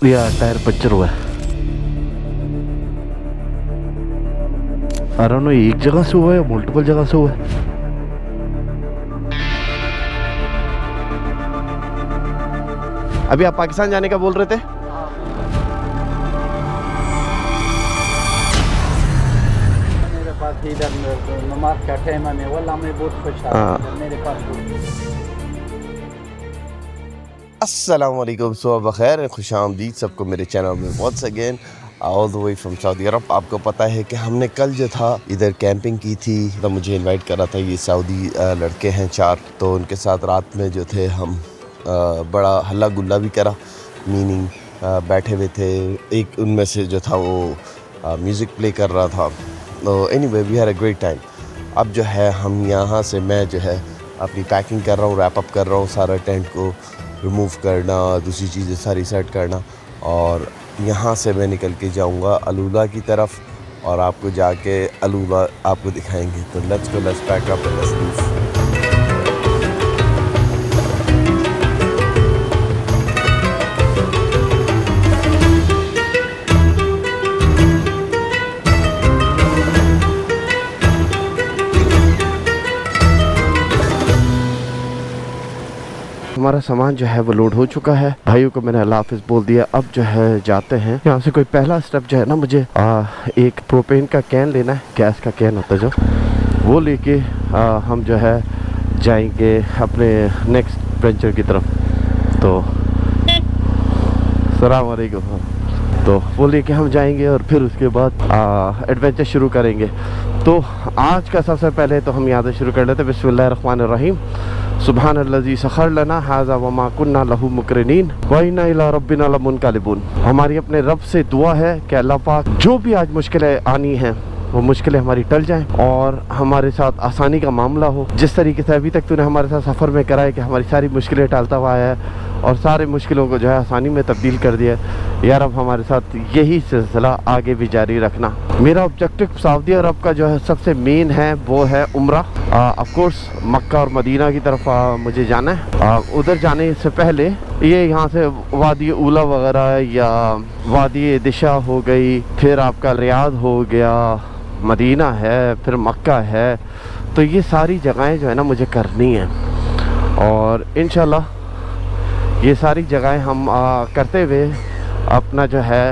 या tyre puncture हुआ है। अरे नो, एक जगह से हुआ है, मल्टीपल जगह से हुआ है। अभी आप पाकिस्तान जाने का बोल रहे थे? मेरे पास इधर नमाज का टाइम है, वल्लाह मैं बहुत खुश हूं मेरे पास। अस्सलाम वालेकुम, सुबह बखैर, खुशामदीद सबको मेरे चैनल में once again all the way from Saudi Arabia. आपको पता है कि हमने कल जो था इधर कैंपिंग की थी, तो मुझे इनवाइट करा था ये सऊदी लड़के हैं 4, तो उनके साथ रात में जो थे हम बड़ा हल्ला गुल्ला भी करा, मीनिंग बैठे हुए थे। एक उनमें से जो था वो म्यूज़िक प्ले कर रहा था। तो anyway we had a great time. अब जो है हम यहाँ से, मैं जो है अपनी पैकिंग कर रहा हूँ, रैप अप कर रहा हूँ, सारा टेंट को रिमूव करना, दूसरी चीज़ें सारी सेट करना, और यहाँ से मैं निकल के जाऊँगा अलूला की तरफ, और आपको जाके अलूला आपको दिखाएंगे। तो let's go, let's pack up and let's leave. हमारा सामान जो है वो लोड हो चुका है। भाइयों को मैंने अल्लाह हाफिज़ बोल दिया। अब जो है जाते हैं यहाँ से। कोई पहला स्टेप जो है ना, मुझे एक प्रोपेन का कैन लेना है, गैस का कैन होता है जो, वो लेके हम जो है जाएंगे अपने नेक्स्ट वेंचर की तरफ। तो अस्सलाम वालेकुम। तो वो लेके हम जाएंगे और फिर उसके बाद एडवेंचर शुरू करेंगे। तो आज का सबसे पहले तो हम यहाँ से शुरू कर लेते हैं। बिस्मिल्लाहिर्रहमानिर्रहीम। सुब्हानल्लज़ी सख़र लना हाज़ा वमा कुन्ना लहू मुक़रिनीन व इन्ना इला रब्बिना लमुनक़लिबून। हमारी अपने रब से दुआ है कि अल्लाह पाक जो भी आज मुश्किलें आनी हैं वो मुश्किलें हमारी टल जाएं और हमारे साथ आसानी का मामला हो। जिस तरीके से अभी तक तूने हमारे साथ सफ़र में करा है कि हमारी सारी मुश्किलें टालता हुआ आया है और सारे मुश्किलों को जो है आसानी में तब्दील कर दिया है। यार अब हमारे साथ यही सिलसिला आगे भी जारी रखना। मेरा ऑब्जेक्टिव सऊदी अरब का जो है सबसे मेन है वो है उम्रा। ऑफ कोर्स मक्का और मदीना की तरफ मुझे जाना है। उधर जाने से पहले ये यहाँ से वादी उला वगैरह या वादी दिशा हो गई, फिर आपका रियाद हो गया, मदीना है, फिर मक्का है, तो ये सारी जगहें जो है ना मुझे करनी है। और इंशाल्लाह ये सारी जगहें हम करते हुए अपना जो है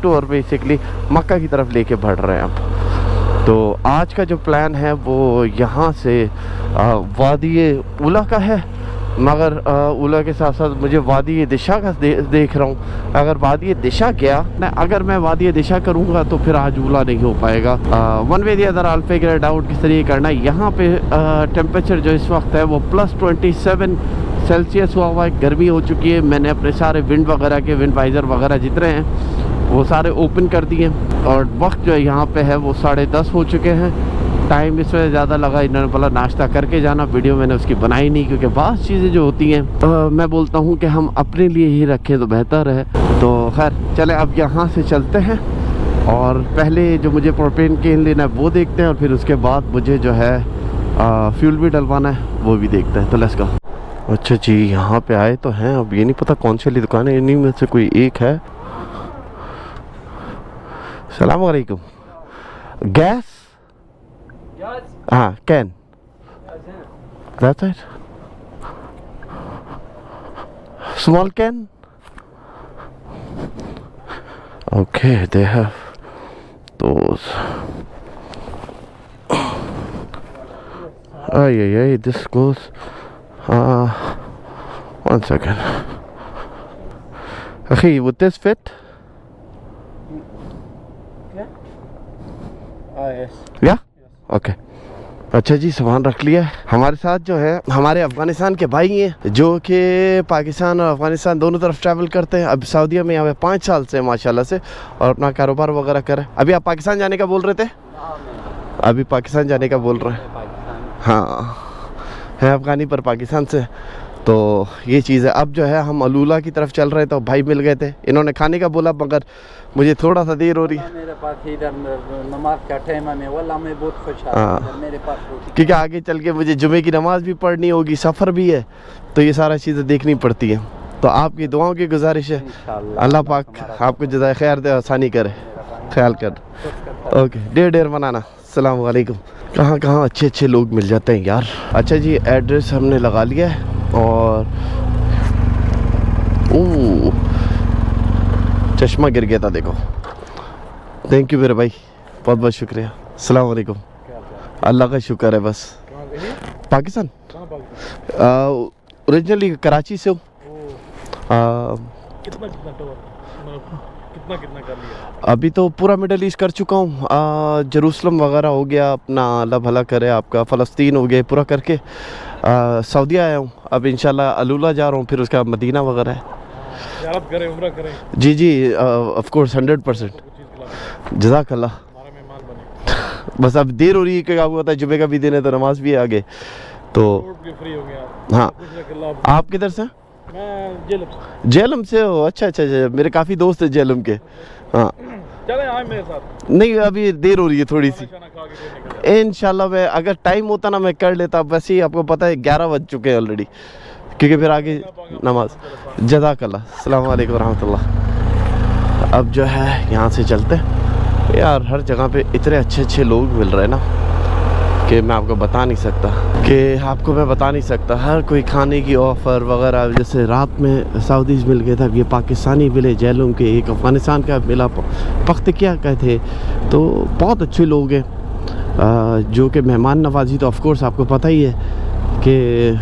टूर बेसिकली मक्का की तरफ लेके बढ़ रहे हैं अब। तो आज का जो प्लान है वो यहाँ से वादी उला का है, मगर उला के साथ साथ मुझे वादी दिशा का देख रहा हूँ। अगर वादी दिशा गया, अगर मैं वादी दिशा करूँगा तो फिर आज उला नहीं हो पाएगा। One way the other I will figure it out किस तरीके करना है। यहाँ पे टेम्परेचर जो इस वक्त है वो +27 सेल्सियस हुआ है, गर्मी हो चुकी है। मैंने अपने सारे विंड वगैरह के विंड वाइज़र वगैरह जितने हैं वो सारे ओपन कर दिए और वक्त जो यहाँ पे है वो 10:30 हो चुके हैं। टाइम इस वजह ज़्यादा लगा, इन्होंने बोला नाश्ता करके जाना। वीडियो मैंने उसकी बनाई नहीं क्योंकि बात चीज़ें जो होती हैं मैं बोलता हूँ कि हम अपने लिए ही रखें तो बेहतर है। तो खैर चले अब यहाँ से चलते हैं और पहले जो मुझे प्रोपेन कैन लेना है वो देखते हैं और फिर उसके बाद मुझे जो है फ्यूल भी डलवाना है वो भी देखते हैं। तो लेट्स गो। अच्छा जी, यहाँ पे आए तो हैं। अब ये नहीं पता कौन सी वाली दुकान है, इन्हीं में से कोई एक है। सलाम वालेकुम। गैस? हाँ, can. That's it. Small can? Okay, they have those. Ay, this goes. One second. Okay, would this fit? Yes. Yeah? Okay. अच्छा जी, सामान रख लिया है। हमारे साथ जो है हमारे अफ़गानिस्तान के भाई हैं जो कि पाकिस्तान और अफ़गानिस्तान दोनों तरफ ट्रैवल करते हैं। अब सऊदीया में यहाँ पे 5 साल से माशाल्लाह से और अपना कारोबार वगैरह कर रहे हैं। अभी आप पाकिस्तान जाने का बोल रहे थे? अभी पाकिस्तान जाने का बोल रहे हैं। हाँ, है अफ़गानी पर पाकिस्तान से। तो ये चीज़ है। अब जो है हम अलूला की तरफ चल रहे थे, तो भाई मिल गए थे, इन्होंने खाने का बोला, मगर मुझे थोड़ा सा देर हो रही है। मेरे पास इधर नमाज का टाइम है, वल्लाह मैं बहुत खुश हूं मेरे पास, क्योंकि आगे चल के मुझे जुमे की नमाज भी पढ़नी होगी, सफ़र भी है, तो ये सारा चीज़ें देखनी पड़ती हैं। तो आपकी दुआओं की गुजारिश है, इंशाअल्लाह अल्लाह पाक आपको जज़ाए खैर दे, आसानी करे, ख्याल कर। ओके, ढेर ढेर बनाना। अस्सलाम वालेकुम। कहाँ कहाँ अच्छे अच्छे लोग मिल जाते हैं यार। अच्छा जी, एड्रेस हमने लगा लिया है और ओह चश्मा गिर गया था देखो। थैंक यू मेरे भाई, बहुत बहुत शुक्रिया। अस्सलाम वालेकुम। अल्लाह का शुक्र है बस। पाकिस्तान ओरिजिनली कराची से हूँ। कितना कर लिया? अभी तो पूरा मिडल ईस्ट कर चुका हूँ। जेरूसलम वगैरह हो गया अपना, अल्लाह भला करे आपका। फ़लस्तीन हो गया पूरा करके। सऊदी आया हूँ, अब इंशाल्लाह अलूला जा रहा हूँ, फिर उसके बाद मदीना वगैरह है। ज़ियारत करें, उम्रा करें। जी जी ऑफ कोर्स 100%। जज़ाकल्लाह। हमारा मेहमान बने। बस अब देर हो रही है, क्या होता है जुमे का भी दिन है तो नमाज भी है आगे तो। रोड भी फ्री हो गया। हाँ, खुश रखे अल्लाह। आप किधर से? मैं जेलम से। जेलम से हो? अच्छा अच्छा अच्छा, मेरे काफ़ी दोस्त हैं जेलम के। हाँ चले आए मेरे साथ। नहीं, अभी देर हो रही है थोड़ी सी। खाना खा के फिर निकल। इंशाल्लाह मैं, अगर टाइम होता ना मैं कर लेता। वैसे ही आपको पता है 11 बज चुके हैं ऑलरेडी, क्योंकि फिर आगे नमाज। जज़ाकल्लाह। अस्सलाम वालेकुम रहमतुल्लाह। अब जो है यहाँ से चलते हैं यार। हर जगह पे इतने अच्छे अच्छे लोग मिल रहे हैं ना कि मैं आपको बता नहीं सकता हर कोई खाने की ऑफ़र वगैरह। जैसे रात में सऊदीज़ मिल गए थे, ये पाकिस्तानी मिले जेलों के, एक अफ़गानिस्तान का मिला, पख्तिकिया का थे। तो बहुत अच्छे लोग हैं जो कि मेहमान नवाजी तो ऑफ कोर्स आपको पता ही है कि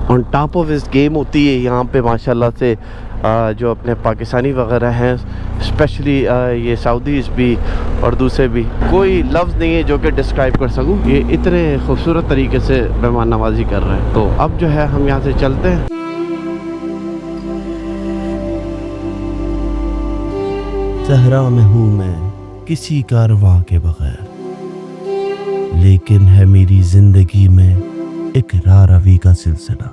ऑन टॉप ऑफ इस गेम होती है यहाँ पे माशाल्लाह से। जो अपने पाकिस्तानी वगैरह हैं, स्पेशली ये सऊदीज़ भी और दूसरे भी, कोई लफ्ज़ नहीं है जो कि डिस्क्राइब कर सकूं। ये इतने खूबसूरत तरीके से मेहमान नवाजी कर रहे हैं। तो अब जो है हम यहाँ से चलते हैं। सहरा में हूँ मैं किसी कारवां के बगैर, लेकिन है मेरी जिंदगी में एक राह रवी का सिलसिला।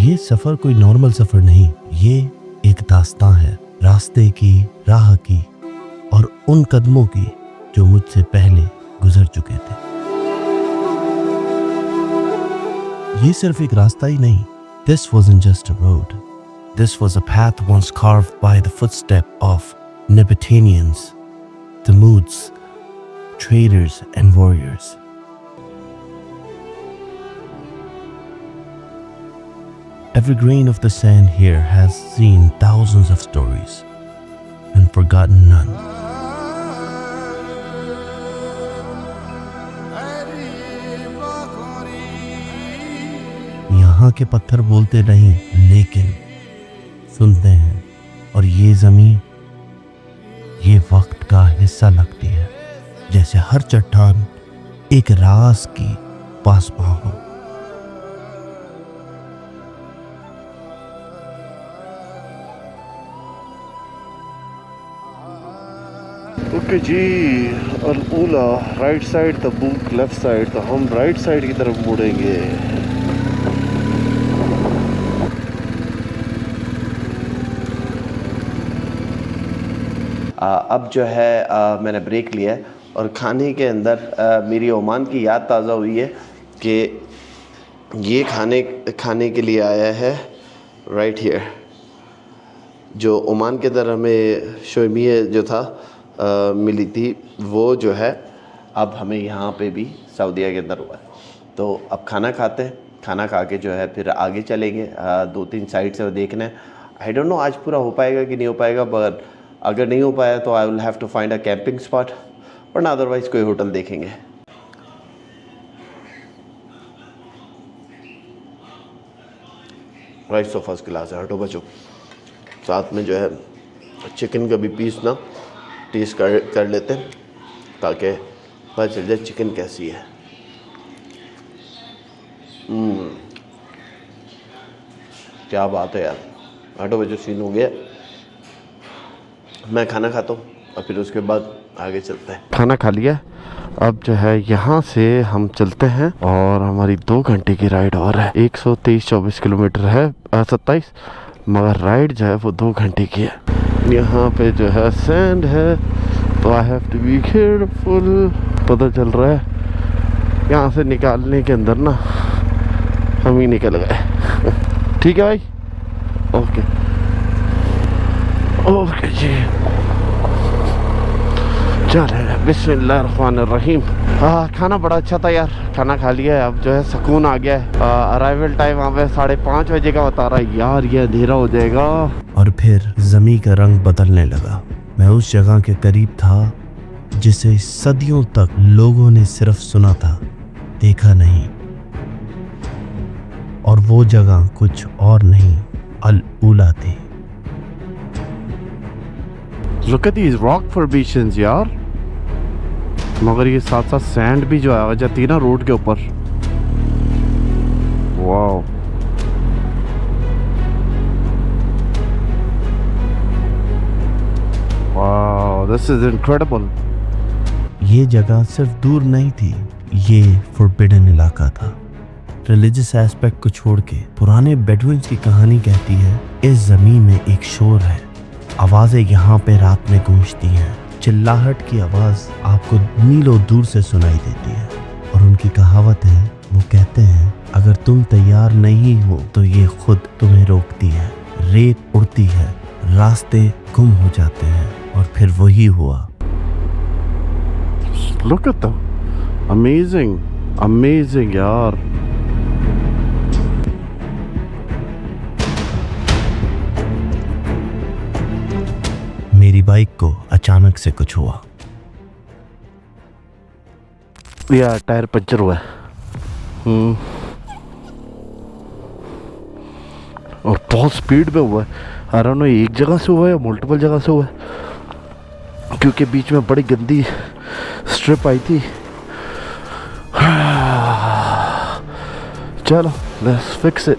ये सफर कोई नॉर्मल सफर नहीं, ये एक दास्तां है रास्ते की, राह की और उन कदमों की जो मुझसे पहले गुजर चुके थे। ये सिर्फ एक रास्ता ही नहीं, this wasn't just a road. This was a path once carved by the footstep of Nabataeans, Tamuds, traders and warriors. Every grain of the sand here has seen thousands of stories and forgotten none. यहाँ के पत्थर बोलते नहीं, लेकिन सुनते हैं, और ये ज़मीन ये वक्त का हिस्सा लगती है, जैसे हर चट्टान एक राज की पासबान हो। ओके जी, AlUla right side, Tabuk left side, तो हम राइट साइड की तरफ मुड़ेंगे। अब जो है मैंने ब्रेक लिया है और खाने के अंदर मेरी ओमान की याद ताज़ा हुई है कि ये खाने के लिए आया है राइट हियर। जो ओमान के अंदर हमें शोमिया जो था मिली थी, वो जो है अब हमें यहाँ पे भी सऊदीया के अंदर हुआ है। तो अब खाना खाते हैं, खाना खा के जो है फिर आगे चलेंगे। 2-3 साइड से देखना है। आई डोंट नो आज पूरा हो पाएगा कि नहीं हो पाएगा, बट अगर नहीं हो पाया तो I will have to find a camping spot, वरना अदरवाइज़ कोई होटल देखेंगे। राइस तो फर्स्ट क्लास है, हटो बचो। साथ में जो है चिकन का भी पीस ना टेस्ट कर लेते हैं ताकि पता चल जाए चिकन कैसी है। क्या बात है यार, हटो बचो, सीन हो गया। मैं खाना खाता हूँ और फिर उसके बाद आगे चलते हैं। खाना खा लिया, अब जो है यहाँ से हम चलते हैं और हमारी 2 घंटे की राइड और है। 123-24 किलोमीटर है, 27, मगर राइड जो है वो 2 घंटे की है। यहाँ पे जो है सैंड है तो I have to be careful. पता चल रहा है यहाँ से निकालने के अंदर ना हम ही निकल गए। ठीक है भाई, ओके। ओके जी, चले बिस्मिल्लाहिर्रहमानिर्रहीम। खाना बड़ा अच्छा था यार, खाना खा लिया है, अब जो है सुकून आ गया है। अराइवल टाइम वहाँ पे 5:30 बजे का बता रहा है यार, ये अंधेरा हो जाएगा। और फिर ज़मीं का रंग बदलने लगा। मैं उस जगह के करीब था जिसे सदियों तक लोगों ने सिर्फ सुना था, देखा नहीं। और वो जगह कुछ और नहीं, अल-ऊला थी। Look at these rock formations यार, मगर ये साथ साथ सैंड भी जो आ जाती है ना रोड के ऊपर। Wow, wow, this is incredible. ये जगह सिर्फ दूर नहीं थी, ये फॉरबिडन इलाका था। रिलीजियस एस्पेक्ट को छोड़ के पुराने बेडुइन्स की कहानी कहती है इस जमीन में एक शोर है। आवाजें यहाँ पे रात में गूंजती हैं। चिल्लाहट की आवाज आपको मीलों दूर से सुनाई देती है। और उनकी कहावत है, वो कहते हैं अगर तुम तैयार नहीं हो तो ये खुद तुम्हें रोकती है। रेत उड़ती है, रास्ते गुम हो जाते हैं, और फिर वही हुआ। Look at them, amazing, amazing यार। मेरी बाइक को अचानक से कुछ हुआ। यार टायर पंचर हुआ है। और बहुत स्पीड में हुआ है। आई डोंट नो एक जगह से हुआ है या मल्टीपल जगह से हुआ है, क्योंकि बीच में बड़ी गंदी स्ट्रिप आई थी। चलो let's fix it.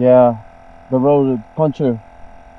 Yeah, the road is puncture.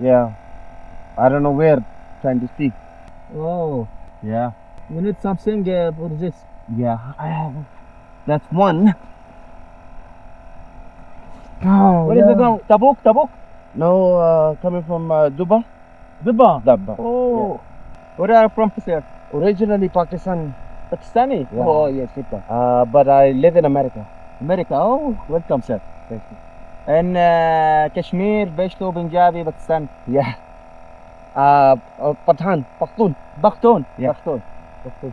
Yeah, I don't know where. Trying to speak. Oh, Yeah, we need something for this. yeah. I have. That's one. Oh, where is it going? Tabuk, Tabuk. No, coming from Dubai. Dibba. Dabba. Oh, where are you from, sir? Originally Pakistani. Pakistani. Yeah. Oh, yes, super. But I live in America. America. Oh, welcome, sir. Thank you. And Kashmir, Pashto, Punjabi, Pakistan. Yeah. Pathan, Pakhtun. Pakhtun. Yeah. Pakhtun. Pakhtun.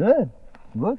Good. Good.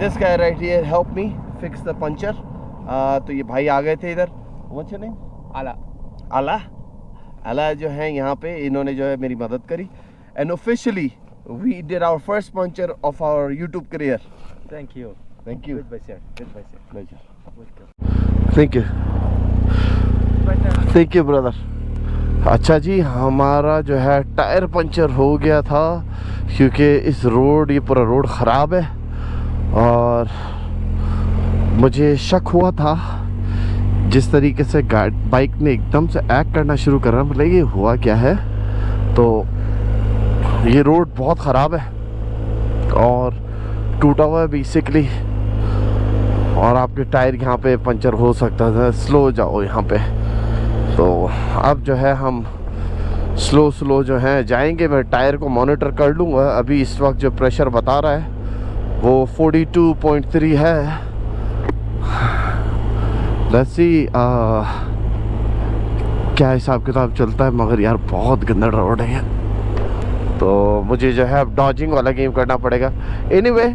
This guy right here helped me fix the puncture. तो ये भाई आ गए थे इधर। What's your name? आला। आला। आला जो है यहाँ पे, इन्होंने जो है मेरी मदद करी। And officially we did our first puncture of our YouTube career. Thank you. Thank you. Goodbye sir. Goodbye sir. Pleasure. Welcome. Thank you, thank you brother. अच्छा जी, हमारा जो है टायर पंचर हो गया था, क्योंकि इस रोड, ये पूरा रोड ख़राब है। और मुझे शक हुआ था जिस तरीके से बाइक ने एकदम से एक्ट करना शुरू करा, मतलब ये हुआ क्या है। तो ये रोड बहुत ख़राब है और टूटा हुआ है बेसिकली, और आपके टायर यहाँ पे पंचर हो सकता था। स्लो जाओ यहाँ पे। तो अब जो है हम स्लो जो है जाएंगे। मैं टायर को मॉनिटर कर लूँगा। अभी इस वक्त जो प्रेशर बता रहा है वो 42.3 है। लेट्स सी क्या हिसाब किताब चलता है, मगर यार बहुत गंदा रोड है, तो मुझे जो है अब डॉजिंग वाला गेम करना पड़ेगा। एनीवे,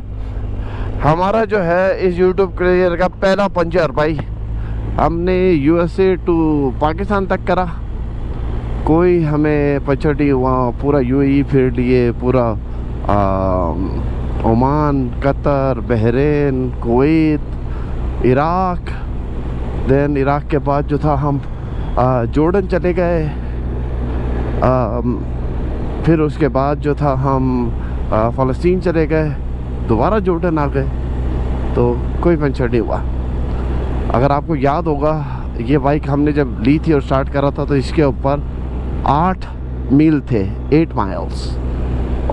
हमारा जो है इस YouTube करियर का पहला पंचर भाई, हमने USA टू पाकिस्तान तक करा, कोई हमें पछड़ी वहाँ पूरा UAE फिर लिए, पूरा Oman, Qatar, Bahrain, Kuwait, Iraq. Then Iraq के बाद जो था हम जॉर्डन चले गए, फिर उसके बाद जो था हम फ़लस्तीन चले गए, दोबारा जॉर्डन आ गए, तो कोई पंचर नहीं हुआ। अगर आपको याद होगा ये बाइक हमने जब ली थी और स्टार्ट करा था तो इसके ऊपर 8 मील थे, 8 माइल्स,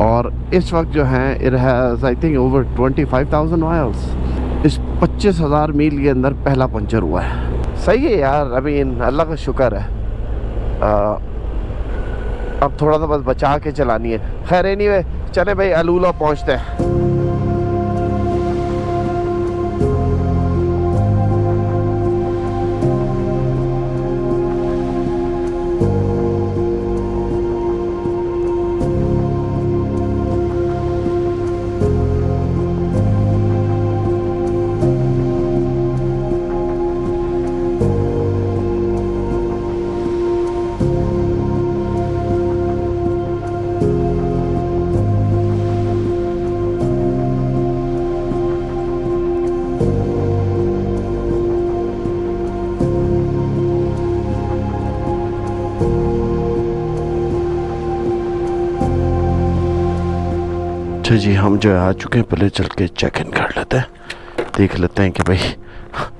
और इस वक्त जो है it has I think over 25,000 miles. इस 25,000 मील के अंदर पहला पंचर हुआ है। सही है यार, आई मीन अल्लाह का शुक्र है। अब थोड़ा सा बस बचा के चलानी है। खैर एनीवे चले भाई अलूला पहुंचते हैं। अच्छा जी, हम जो है आ चुके हैं, पहले चल के चेक इन कर लेते हैं, देख लेते हैं कि भाई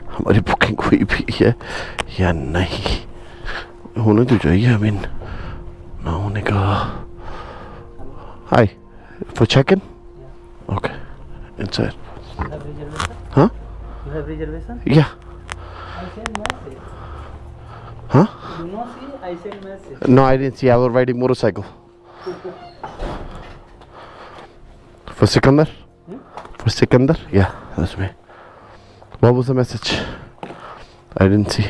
हमारी बुकिंग हुई भी है या नहीं। होने तो चाहिए, आई मीन ना होने का। Hi for check in, okay inside. हाँ You have reservation? या I send message. हाँ You not see? I send message. No, I didn't see. I was riding motorcycle. For Sikandar? For Sikandar? Yeah, that's me. What was the message? I didn't see.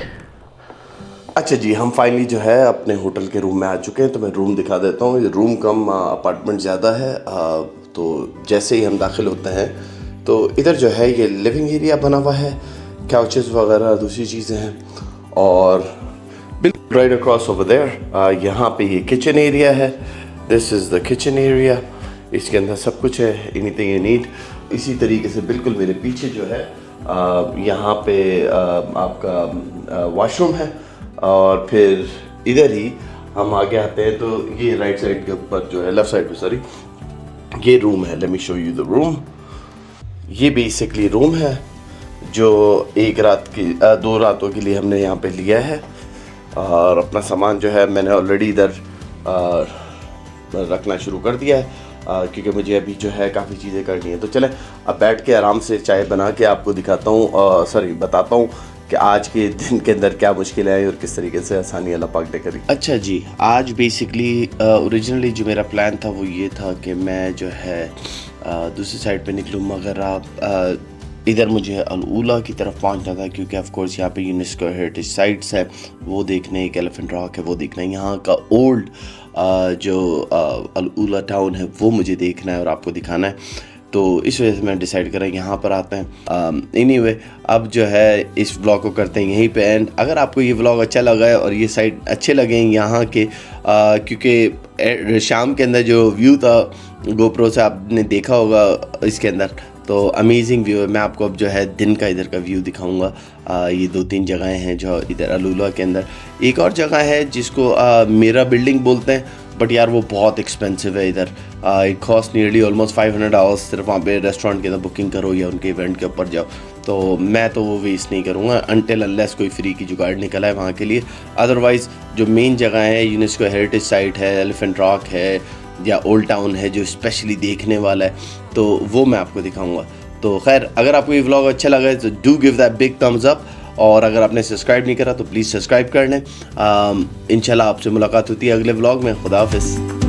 अच्छा जी, हम finally जो है अपने hotel के room में आ चुके हैं। तो मैं रूम दिखा देता हूँ। ये रूम कम अपार्टमेंट ज़्यादा है। तो जैसे ही हम दाखिल होते हैं तो इधर जो है ये लिविंग एरिया बना हुआ है, काउचेस वगैरह दूसरी चीज़ें हैं, और बिल्कुल राइट अक्रॉस ओवर देयर यहाँ पे ये किचन एरिया है। This is the kitchen area. इसके अंदर सब कुछ है, एनीथिंग यू नीड। इसी तरीके से बिल्कुल मेरे पीछे जो है यहाँ पे आपका वॉशरूम है, और फिर इधर ही हम आगे आते हैं तो ये राइट साइड के ऊपर जो है, लेफ्ट साइड पे सॉरी, ये रूम है। Let me show you the room. ये बेसिकली रूम है जो एक रात की 2 रातों के लिए हमने यहाँ पे लिया है, और अपना सामान जो है मैंने ऑलरेडी इधर रखना शुरू कर दिया है, क्योंकि मुझे अभी जो है काफ़ी चीज़ें करनी है। तो चले अब बैठ के आराम से चाय बना के आपको दिखाता हूँ, बताता हूँ कि आज के दिन के अंदर क्या मुश्किलें आई और किस तरीके से आसानी अल्लाह पाक ने करी। अच्छा जी, आज बेसिकली ओरिजिनली जो मेरा प्लान था वो ये था कि मैं जो है दूसरी साइड पे निकलूँ, मगर इधर मुझे अल-ऊला की तरफ पहुंचना था, क्योंकि ऑफ कोर्स यहाँ पे यूनेस्को हेरिटेज साइट्स है वो देखने, एक एलिफेंट रॉक है वो देखना, यहाँ का ओल्ड जो अल-ऊला टाउन है वो मुझे देखना है और आपको दिखाना है। तो इस वजह से मैंने डिसाइड करा यहाँ पर आते हैं। एनीवे अब जो है इस व्लॉग को करते हैं यहीं पे एंड। अगर आपको ये व्लॉग अच्छा लगा है और ये साइड अच्छे लगे हैं यहाँ के, क्योंकि शाम के अंदर जो व्यू था गोप्रो से आपने देखा होगा इसके अंदर, तो अमेजिंग व्यू है। मैं आपको अब जो है दिन का इधर का व्यू दिखाऊंगा। ये 2-3 जगहें हैं जो इधर अल-ऊला के अंदर। एक और जगह है जिसको मेरा बिल्डिंग बोलते हैं, बट यार वो बहुत एक्सपेंसिव है इधर। इट कॉस्ट नियरली ऑलमोस्ट $500 सिर्फ वहाँ पे रेस्टोरेंट के अंदर बुकिंग करो या उनके इवेंट के ऊपर जाओ। तो मैं तो वो वेस्ट नहीं करूँगा अनटिल अनलेस कोई फ्री की जुगाड़ निकला है वहाँ के लिए। अदरवाइज़ जो मेन जगह है, यूनेस्को हेरिटेज साइट है, एलिफेंट रॉक है या ओल्ड टाउन है जो स्पेशली देखने वाला है, तो वो मैं आपको दिखाऊंगा। तो खैर, अगर आपको ये व्लॉग अच्छा लगा है तो do give that big thumbs up, और अगर आपने सब्सक्राइब नहीं करा तो प्लीज़ सब्सक्राइब कर लें। इंशाल्लाह आपसे मुलाकात होती है अगले व्लॉग में। खुदा हाफिज़।